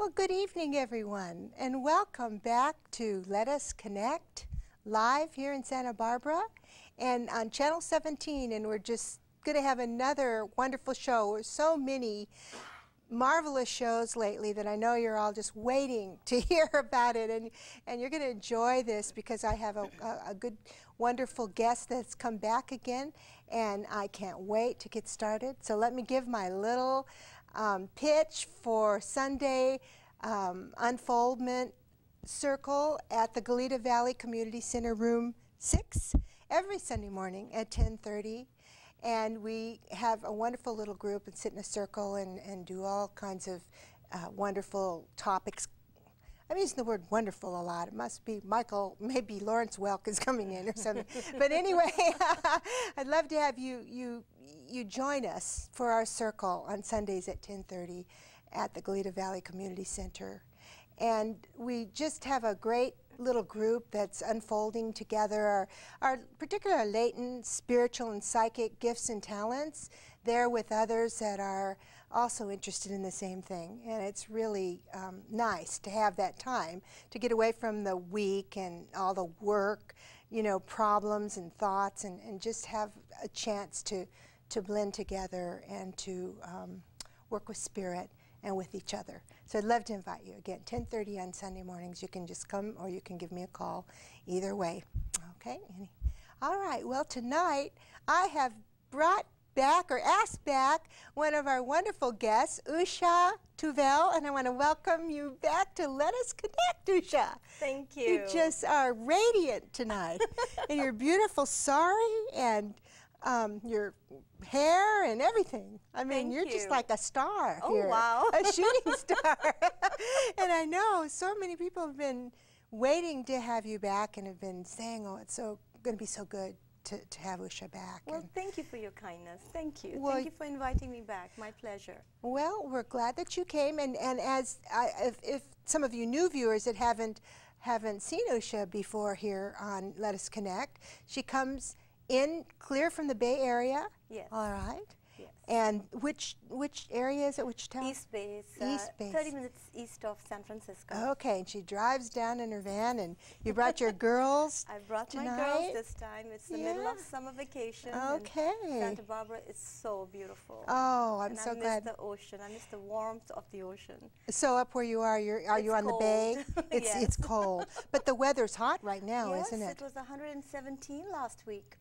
Well, good evening, everyone, and welcome back to Let Us Connect, live here in Santa Barbara and on Channel 17, and we're just going to have another wonderful show. There's so many marvelous shows lately that I know you're all just waiting to hear about it, and you're going to enjoy this because I have a good, wonderful guest that's come back again, and I can't wait to get started. So let me give my little pitch for Sunday unfoldment circle at the Goleta Valley Community Center, room 6, every Sunday morning at 10:30. And we have a wonderful little group and sit in a circle and do all kinds of wonderful topics. I'm using the word wonderful a lot. It must be Michael, maybe Lawrence Welk is coming in or something. But anyway, I'd love to have you join us for our circle on Sundays at 10:30 at the Goleta Valley Community Center. And we just have a great little group that's unfolding together our particular latent spiritual and psychic gifts and talents. They're with others that are also interested in the same thing, and it's really nice to have that time to get away from the week and all the work, you know, problems and thoughts, and just have a chance to blend together and to work with spirit and with each other. So I'd love to invite you. Again, 10:30 on Sunday mornings. You can just come or you can give me a call. Either way. Okay? All right. Well, tonight I have brought back or asked back one of our wonderful guests, Usha Tuvell, and I want to welcome you back to Let Us Connect, Usha. Thank you. You just are radiant tonight in your beautiful sari and your hair and everything. I mean, you're just like a star here. Oh, wow. A shooting star. And I know so many people have been waiting to have you back and have been saying, oh, it's so going to be so good to have Usha back. Well, and thank you for your kindness. Thank you. Well, thank you for inviting me back. My pleasure. Well, we're glad that you came. And as if some of you new viewers that haven't seen Usha before here on Let Us Connect, she comes in clear from the Bay Area. Yes. All right. Yes. And which area is it? Which town? East Bay. East Bay. 30 minutes east of San Francisco. Okay, and she drives down in her van, and you brought your girls I brought tonight? my girls this time. It's the middle of summer vacation. Okay. And Santa Barbara is so beautiful. Oh, I'm and so I glad. miss the ocean. I miss the warmth of the ocean. So up where you are, are you on cold. the bay? Yes. It's cold, but the weather's hot right now, yes, isn't it? It was 117 last week.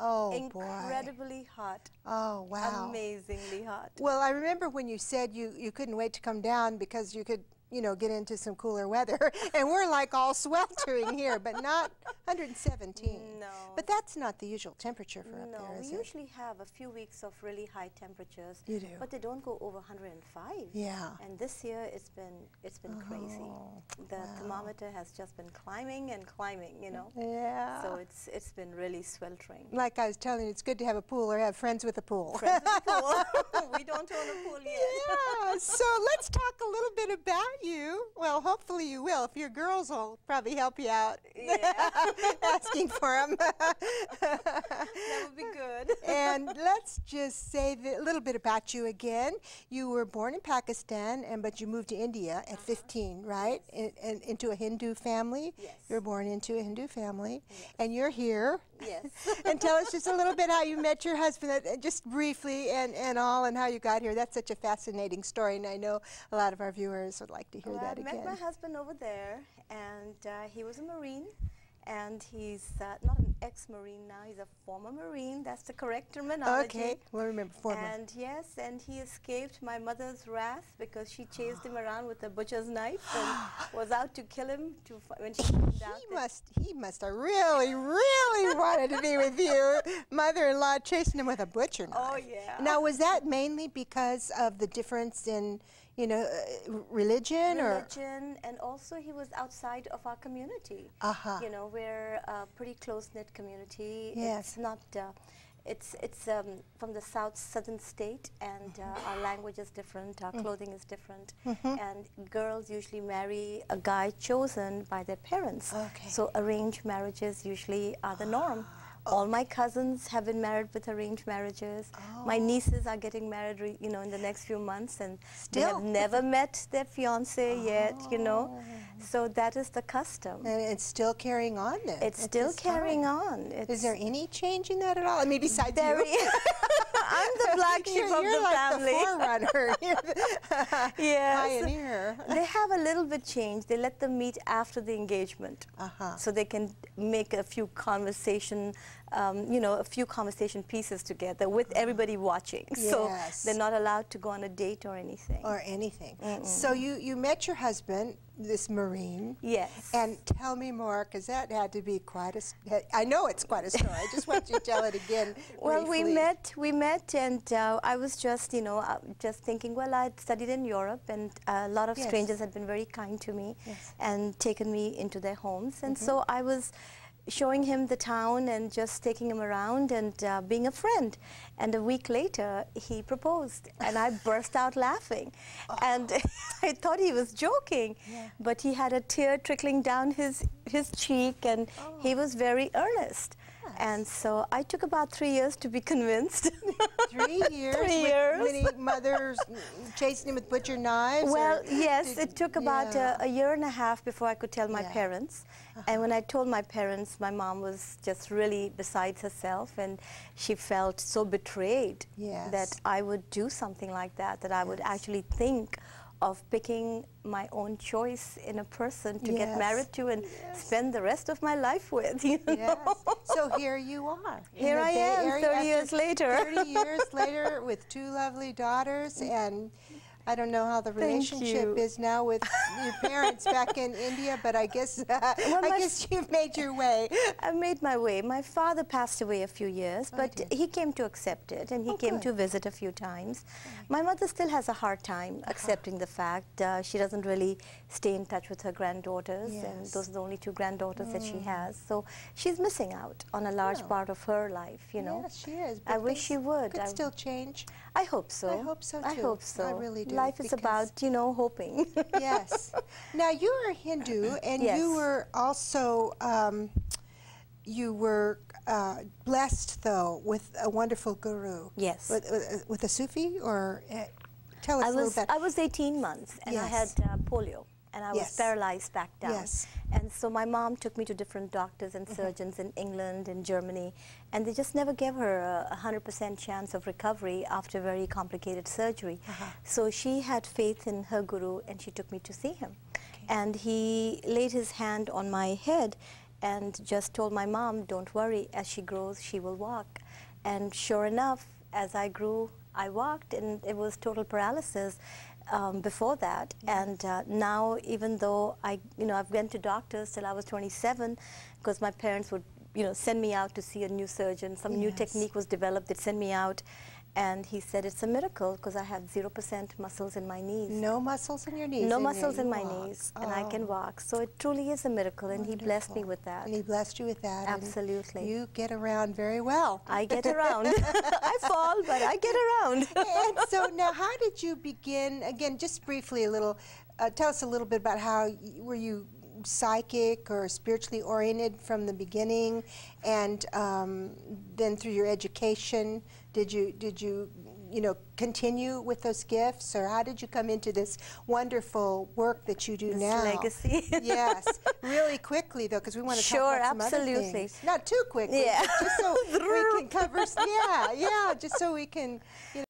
Oh, Incredibly hot. Oh, wow. Amazingly hot. Well, I remember when you said you couldn't wait to come down because you could, you know, get into some cooler weather. And we're like all sweltering here, but not 117. No. But that's not the usual temperature for up there, is we it? usually have a few weeks of really high temperatures. You do. But they don't go over 105. Yeah. And this year it's been crazy. The thermometer has just been climbing and climbing, you know. Yeah. So it's been really sweltering. Like I was telling you, it's good to have a pool or have friends with a pool. Friends with a pool. We don't own a pool yet. Yeah. So let's talk a little bit about you. Well, hopefully you will. If your girls will probably help you out. Yeah. Asking for them. That would be good. And let's just say a little bit about you again. You were born in Pakistan, but you moved to India at 15, right? Yes. And into a Hindu family. Yes. You were born into a Hindu family. Yes. And you're here. Yes. And tell us just a little bit how you met your husband, just briefly, and how you got here. That's such a fascinating story, and I know a lot of our viewers would like to hear that again. I met my husband over there, and he was a Marine, and he's not an ex-Marine now. He's a former Marine. That's the correct terminology. Okay, we'll remember former. And yes, and he escaped my mother's wrath because she chased him around with a butcher's knife and was out to kill him when she found out. He must have really, really wanted to be with you. Mother-in-law chasing him with a butcher knife. Oh, yeah. Now, was that mainly because of the difference in, you know, religion? Religion, and also he was outside of our community. You know, we're a pretty close-knit community. Yes. It's not, it's from the southern state, and our language is different, our clothing is different, and girls usually marry a guy chosen by their parents. Okay. So arranged marriages usually are the norm. All my cousins have been married with arranged marriages. My nieces are getting married, in the next few months, and they have never met their fiancé yet, So that is the custom. And it's still carrying on then? It's still carrying on. Is there any change in that at all? I mean, besides you? I'm the black sheep of the family. You're like the forerunner. You're the pioneer. They have a little bit change. They let them meet after the engagement, so they can make a few conversation pieces together with everybody watching. So they're not allowed to go on a date or anything. So you met your husband, this Marine. Yes. And tell me more, because that had to be quite a, I know it's quite a story. I just want you to tell it again Well, briefly. we met, and I was just, just thinking, well, I'd studied in Europe, and a lot of strangers had been very kind to me and taken me into their homes. And so I was showing him the town and just taking him around and being a friend. And a week later, he proposed, and I burst out laughing. And I thought he was joking, but he had a tear trickling down his cheek, and he was very earnest. And so I took about 3 years to be convinced. 3 years? 3 years. Many mothers chasing him with butcher knives? Well, yes, it took about a year and a half before I could tell my parents. And when I told my parents, my mom was just really besides herself, and she felt so betrayed that I would do something like that, that I would actually think of picking my own choice in a person to get married to and spend the rest of my life with, So here you are. Here I am, 30 years later. 30 years later with 2 lovely daughters, and I don't know how the relationship is now with your parents back in India, but I guess I guess you've made your way. I've made my way. My father passed away a few years, but he came to accept it, and he came to visit a few times. My mother still has a hard time accepting the fact. She doesn't really stay in touch with her granddaughters, and those are the only 2 granddaughters that she has. So she's missing out on a large part of her life, Yes, she is. I wish she would. Could still change. I hope so. I hope so, too. I hope so. I really do. Life is about, hoping. Yes. Now, you are Hindu, and you were also, blessed, though, with a wonderful guru. Yes. With a Sufi, or tell us a little bit. I was 18 months, and I had polio, and I was paralyzed back down. And so my mom took me to different doctors and surgeons in England and Germany, and they just never gave her a 100% chance of recovery after very complicated surgery. So she had faith in her guru, and she took me to see him. And he laid his hand on my head and just told my mom, don't worry, as she grows, she will walk. And sure enough, as I grew, I walked, and it was total paralysis before that. And now, even though I've went to doctors till I was 27, because my parents would, send me out to see a new surgeon. Some new technique was developed. They'd send me out. And he said it's a miracle because I have 0% muscles in my knees. No muscles in your knees? No muscles in my knees, and I can walk. So it truly is a miracle, and he blessed me with that. And he blessed you with that. Absolutely. And you get around very well. I get around. I fall, but I get around. And so now, how did you begin, again, just briefly a little, tell us a little bit about how, were you psychic or spiritually oriented from the beginning, and then through your education, did you continue with those gifts, or how did you come into this wonderful work that you do now? Legacy. Yes, really quickly though, because we want to talk about some other things. Not too quickly, just so we can cover. Just so we can.